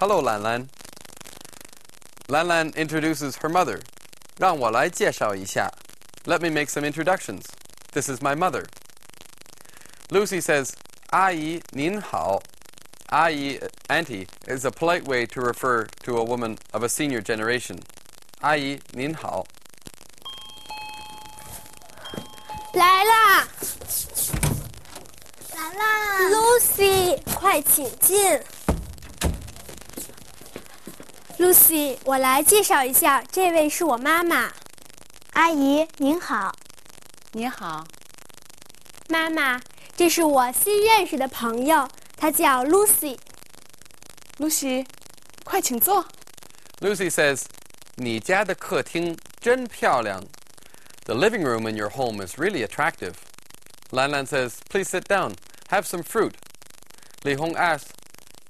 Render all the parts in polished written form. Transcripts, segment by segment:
Hello, Lan Lan. Lan Lan introduces her mother. 让我来介绍一下. Let me make some introductions. This is my mother. Lucy says, 阿姨您好. 阿姨, auntie, is a polite way to refer to a woman of a senior generation. 阿姨您好. 来啦！来啦 ，Lucy， 快请进。Lucy， 我来介绍一下，这位是我妈妈。阿姨您好。你好。妈妈，这是我新认识的朋友，她叫 Lucy。Lucy， 快请坐。Lucy says, 你家的客厅真漂亮. The living room in your home is really attractive. Lan Lan says, please sit down. Have some fruit. Li Hong asks,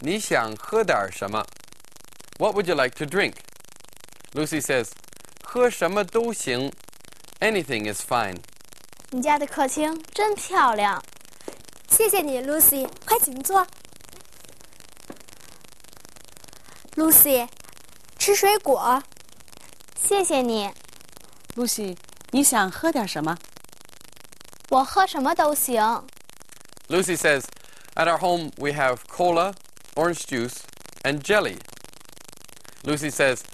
你想喝点什么? What would you like to drink? Lucy says, 喝什么都行. Anything is fine. 你家的客厅真漂亮。谢谢你 ，Lucy， 快请坐。Lucy， 吃水果。谢谢你。Lucy， 你想喝点什么？我喝什么都行。Lucy says, at our home we have cola, orange juice, and jelly. Lucy says,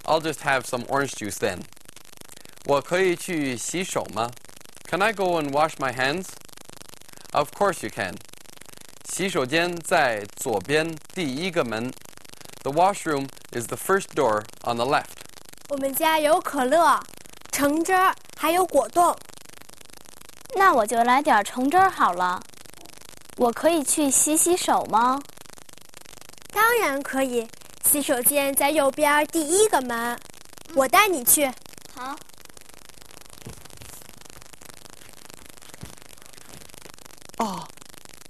I'll just have some orange juice then. 我可以去洗手吗? Can I go and wash my hands? Of course you can. 洗手间在左边第一个门. The washroom is the first door on the left. 我们家有可乐、橙汁儿，还有果冻。那我就来点橙汁儿好了。我可以去洗洗手吗？当然可以，洗手间在右边第一个门，我带你去。好。哦，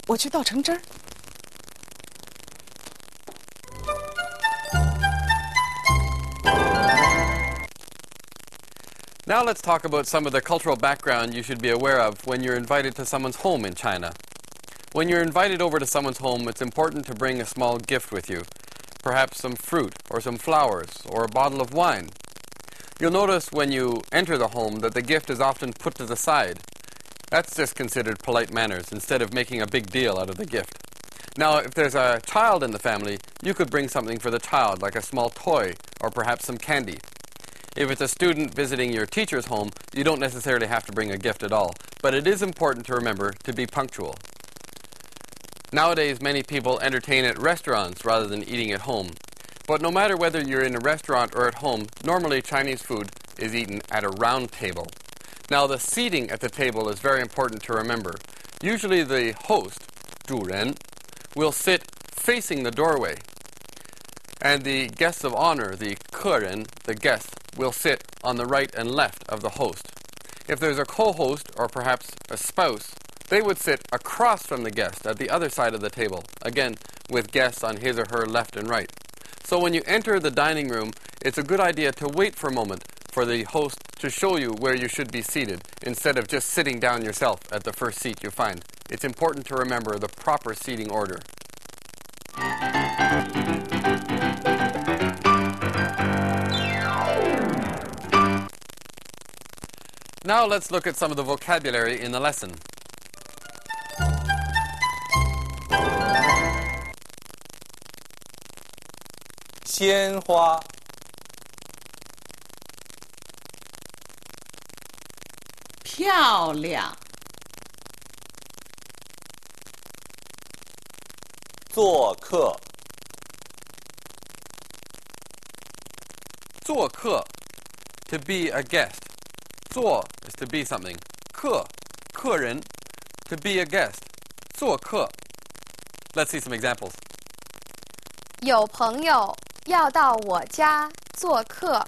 我去倒橙汁儿。Now let's talk about some of the cultural background you should be aware of when you're invited to someone's home in China. When you're invited over to someone's home, it's important to bring a small gift with you, perhaps some fruit or some flowers or a bottle of wine. You'll notice when you enter the home that the gift is often put to the side. That's just considered polite manners instead of making a big deal out of the gift. Now, if there's a child in the family, you could bring something for the child, like a small toy or perhaps some candy. If it's a student visiting your teacher's home, you don't necessarily have to bring a gift at all, but it is important to remember to be punctual. Nowadays, many people entertain at restaurants rather than eating at home. But no matter whether you're in a restaurant or at home, normally Chinese food is eaten at a round table. Now, the seating at the table is very important to remember. Usually the host, 主人, will sit facing the doorway. And the guests of honor, the 客人, the guests, will sit on the right and left of the host. If there's a co-host or perhaps a spouse, they would sit across from the guest at the other side of the table, again, with guests on his or her left and right. So when you enter the dining room, it's a good idea to wait for a moment for the host to show you where you should be seated, instead of just sitting down yourself at the first seat you find. It's important to remember the proper seating order. Now let's look at some of the vocabulary in the lesson. 鲜花，漂亮。做客，做客, to be a guest. 做 is to be something. 客人, to be a guest. 做客. Let's see some examples. 有朋友要到我家做客。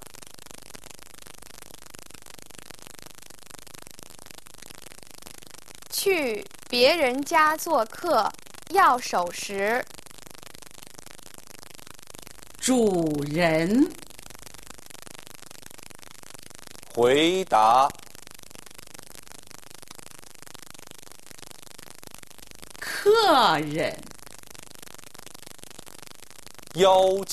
去别人家做客要守时。主人，回答，客人，邀请。